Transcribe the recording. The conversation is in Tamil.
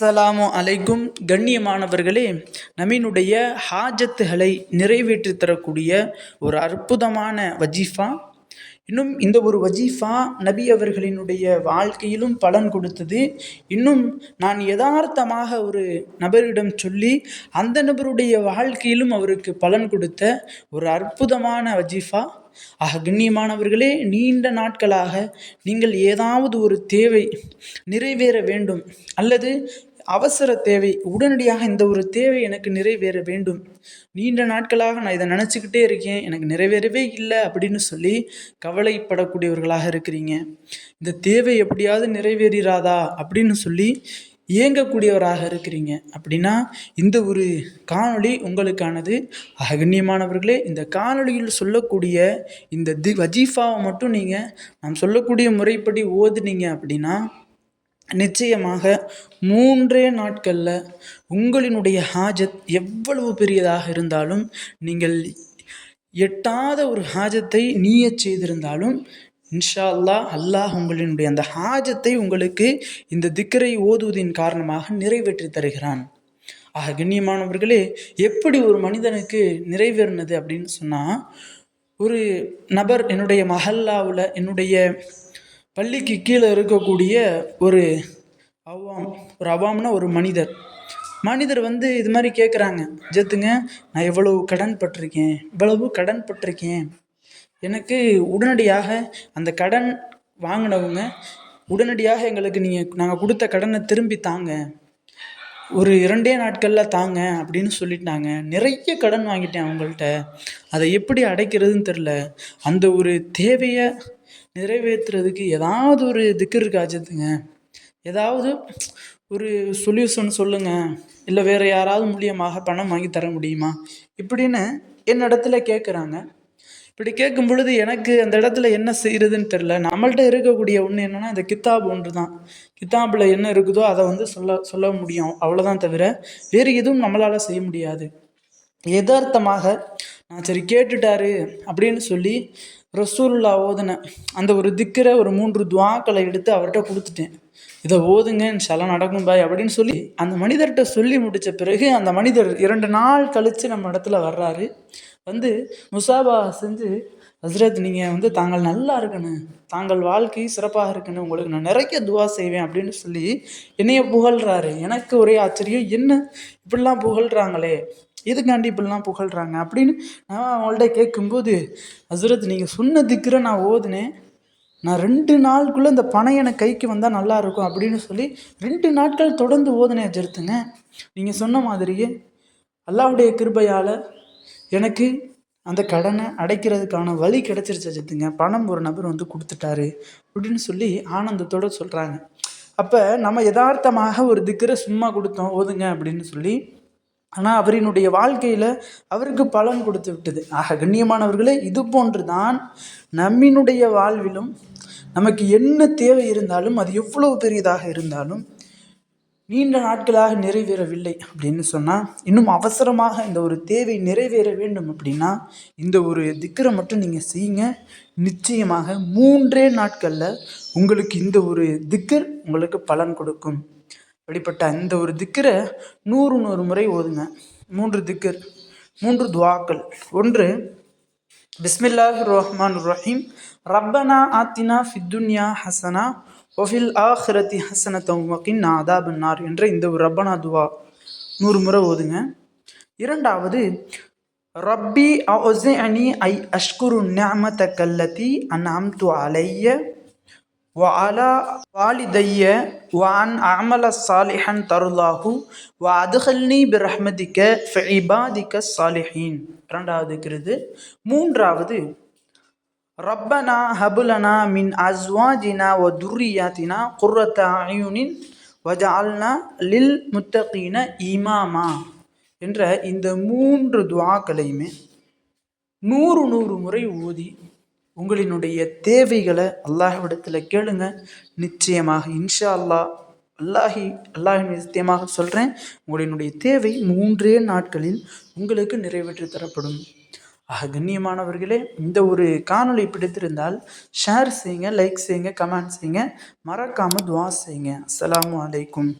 அஸ்ஸலாமு அலைக்கும். கண்ணியமானவர்களே, நம்மினுடைய ஹாஜத்துகளை நிறைவேற்றி தரக்கூடிய ஒரு அற்புதமான வஜீஃபா. இன்னும் இந்த ஒரு வஜீஃபா நபி அவர்களினுடைய வாழ்க்கையிலும் பலன் கொடுத்தது. இன்னும் நான் யதார்த்தமாக ஒரு நபரிடம் சொல்லி அந்த நபருடைய வாழ்க்கையிலும் அவருக்கு பலன் கொடுத்த ஒரு அற்புதமான வஜீஃபா. கண்ணியமானவர்களே, நீண்ட நாட்களாக நீங்கள் ஏதாவது ஒரு தேவை நிறைவேற வேண்டும் அல்லது அவசர தேவை, உடனடியாக இந்த ஒரு தேவை எனக்கு நிறைவேற வேண்டும், நீண்ட நாட்களாக நான் இதை நினச்சிக்கிட்டே இருக்கேன், எனக்கு நிறைவேறவே இல்லை அப்படின்னு சொல்லி கவலைப்படக்கூடியவர்களாக இருக்கிறீங்க. இந்த தேவை எப்படியாவது நிறைவேறாதா அப்படின்னு சொல்லி இயங்கக்கூடியவராக இருக்கிறீங்க அப்படின்னா இந்த ஒரு காணொளி உங்களுக்கானது. கண்ணியமானவர்களே, இந்த காணொளியில் சொல்லக்கூடிய இந்த வஜீஃபாவை மட்டும் நீங்கள் நாம் சொல்லக்கூடிய முறைப்படி ஓதுனீங்க அப்படின்னா நிச்சயமாக 3 நாட்களில் உங்களினுடைய ஹாஜத் எவ்வளவு பெரியதாக இருந்தாலும், நீங்கள் எட்டாத ஒரு ஹாஜத்தை நீயத் செய்திருந்தாலும் இன்ஷா அல்லாஹ் அல்லாஹ் உங்களினுடைய அந்த ஹாஜத்தை உங்களுக்கு இந்த திக்ரை ஓதுவதின் காரணமாக நிறைவேற்றி தருகிறான். கண்ணியமானவர்களே, எப்படி ஒரு மனிதனுக்கு நிறைவேறினது அப்படின்னு சொன்னால், ஒரு நபர் என்னுடைய மஹல்லாவில் என்னுடைய பள்ளிக்கு கீழே இருக்கக்கூடிய ஒரு அவாம்னா ஒரு மனிதர் வந்து இது மாதிரி கேட்குறாங்க, ஜத்துங்க நான் இவ்வளவு கடன் பட்டிருக்கேன், எனக்கு உடனடியாக அந்த கடன் வாங்கினவங்க உடனடியாக எங்களுக்கு நாங்கள் கொடுத்த கடனை திரும்பி தாங்க, ஒரு 2 நாட்களில் தாங்க அப்படின்னு சொல்லிட்டாங்க. நிறைய கடன் வாங்கிட்டேன் அவங்கள்ட்ட, அதை எப்படி அடைக்கிறதுன்னு தெரில. அந்த ஒரு தேவையை நிறைவேற்றுறதுக்கு ஏதாவது ஒரு திக்ர் இருக்கா ஜத்துங்க, ஏதாவது ஒரு சொல்யூஷன் சொல்லுங்கள், இல்லை வேறு யாராவது மூலியமாக பணம் வாங்கி தர முடியுமா இப்படின்னு என்னிடத்துல கேட்குறாங்க. இப்படி கேட்கும் பொழுது எனக்கு அந்த இடத்துல என்ன செய்கிறதுன்னு தெரில. நம்மள்கிட்ட இருக்கக்கூடிய ஒன்று என்னென்னா, இந்த கித்தாப் ஒன்று தான். கித்தாப்பில் என்ன இருக்குதோ அதை வந்து சொல்ல முடியும், அவ்வளோதான், தவிர வேறு எதுவும் நம்மளால் செய்ய முடியாது. யதார்த்தமாக நான் சரி கேட்டுட்டாரு அப்படின்னு சொல்லி ரசூலுல்லாஹ் ஓதுன அந்த ஒரு திக்கரை ஒரு 3 துஆக்களை எடுத்து அவர்கிட்ட கொடுத்துட்டேன். இதை ஓதுங்க இன்ஷா நடக்கும் பாய் அப்படின்னு சொல்லி அந்த மனிதர்கிட்ட சொல்லி முடித்த பிறகு அந்த மனிதர் 2 நாள் கழித்து நம்ம இடத்துல வர்றாரு. வந்து முசாபா செஞ்சு, ஹஸ்ரத் நீங்கள் வந்து தாங்கள் நல்லா இருக்கணும், தாங்கள் வாழ்க்கை சிறப்பாக இருக்கணும், உங்களுக்கு நான் நிறைய துவா செய்வேன் அப்படின்னு சொல்லி என்னைய புகழ்கிறாரு. எனக்கு ஒரே ஆச்சரியம், என்ன இப்படிலாம் புகழ்கிறாங்களே, எதுக்காண்டி இப்படிலாம் புகழ்கிறாங்க அப்படின்னு நான் அவங்கள்ட்ட கேட்கும்போது, ஹஸ்ரத் நீங்கள் சொன்ன திக்ரை நான் ஓதுனேன், நான் 2 நாளுக்குள்ளே இந்த பணம் எனக்கு கைக்கு வந்தால் நல்லாயிருக்கும் அப்படின்னு சொல்லி 2 நாட்கள் தொடர்ந்து ஓதுனேன் ஜெருத்துங்க. நீங்கள் சொன்ன மாதிரியே அல்லாஹ்வுடைய கிருபையால் எனக்கு அந்த கடனை அடைக்கிறதுக்கான வழி கிடச்சிருச்சு ஜெருத்துங்க. பணம் ஒரு நபர் வந்து கொடுத்துட்டாரு அப்படின்னு சொல்லி ஆனந்தத்தோடு சொல்கிறாங்க. அப்போ நம்ம யதார்த்தமாக ஒரு திக்ரை சும்மா கொடுத்தோம் ஓதுங்க அப்படின்னு சொல்லி, ஆனால் அவரினுடைய வாழ்க்கையில் அவருக்கு பலன் கொடுத்து விட்டது. கண்ணியமானவர்களே, இது போன்று தான் நம்மினுடைய வாழ்விலும் நமக்கு என்ன தேவை இருந்தாலும், அது எவ்வளவு பெரியதாக இருந்தாலும், நீண்ட நாட்களாக நிறைவேறவில்லை அப்படின்னு சொன்னால், இன்னும் அவசரமாக இந்த ஒரு தேவை நிறைவேற வேண்டும் அப்படின்னா இந்த ஒரு திக்ரை மட்டும் நீங்கள் செய்யுங்க. நிச்சயமாக 3 நாட்களில் உங்களுக்கு இந்த ஒரு திக்ர் உங்களுக்கு பலன் கொடுக்கும். அப்படிப்பட்ட இந்த ஒரு திக்ரை 100 முறை ஓதுங்க. 3 திக்ர், 3 துஆக்கள். 1, பிஸ்மில்லாஹிர் ரஹ்மானிர் ரஹீம், ரப்பனா ஆத்தினா ஃபித்துன்யா ஹசனா வஃபில் ஆஹிரத்தி ஹசனத்தம் வகின்னா அதாபன்னார் என்ற இந்த ஒரு ரப்பனா துவா 100 முறை ஓதுங்க. 2வது, ரப்பி அவுஸிஅனி ஐ அஷ்குரு நிஅமதக்கல்லதி அன்அம்து அலைய வஅலா வாலிதைய வஅன் அஅமல ஸாலிஹன் தர்லாஹு வஅத்கில்னி பிரஹ்மதிக ஃபி இபாதிக ஸாலிஹீன். 2வது கிருது. 3வது, ரப்பனா ஹபுலனா மின் அஸ்வாஜினா வ துர்ரியாத்தினா குர்ரத அயுனின் வஜஅல்னா லில் முத்தகீன இமாமா என்ற இந்த 3 துஆக்களையுமே 100 முறை ஓதி உங்களினுடைய தேவைகளை அல்லாஹ்விடத்தில் கேளுங்க. நிச்சயமாக இன்ஷா அல்லாஹின் நிச்சயமாக சொல்கிறேன், உங்களினுடைய தேவை 3 நாட்களில் உங்களுக்கு நிறைவேற்றி தரப்படும். கண்ணியமானவர்களே, இந்த ஒரு காணொளி பிடித்திருந்தால் ஷேர் செய்யுங்க, லைக் செய்யுங்க, கமெண்ட் செய்யுங்க, மறக்காமல் துஆ செய்யுங்க. அஸ்ஸலாமு அலைக்கும்.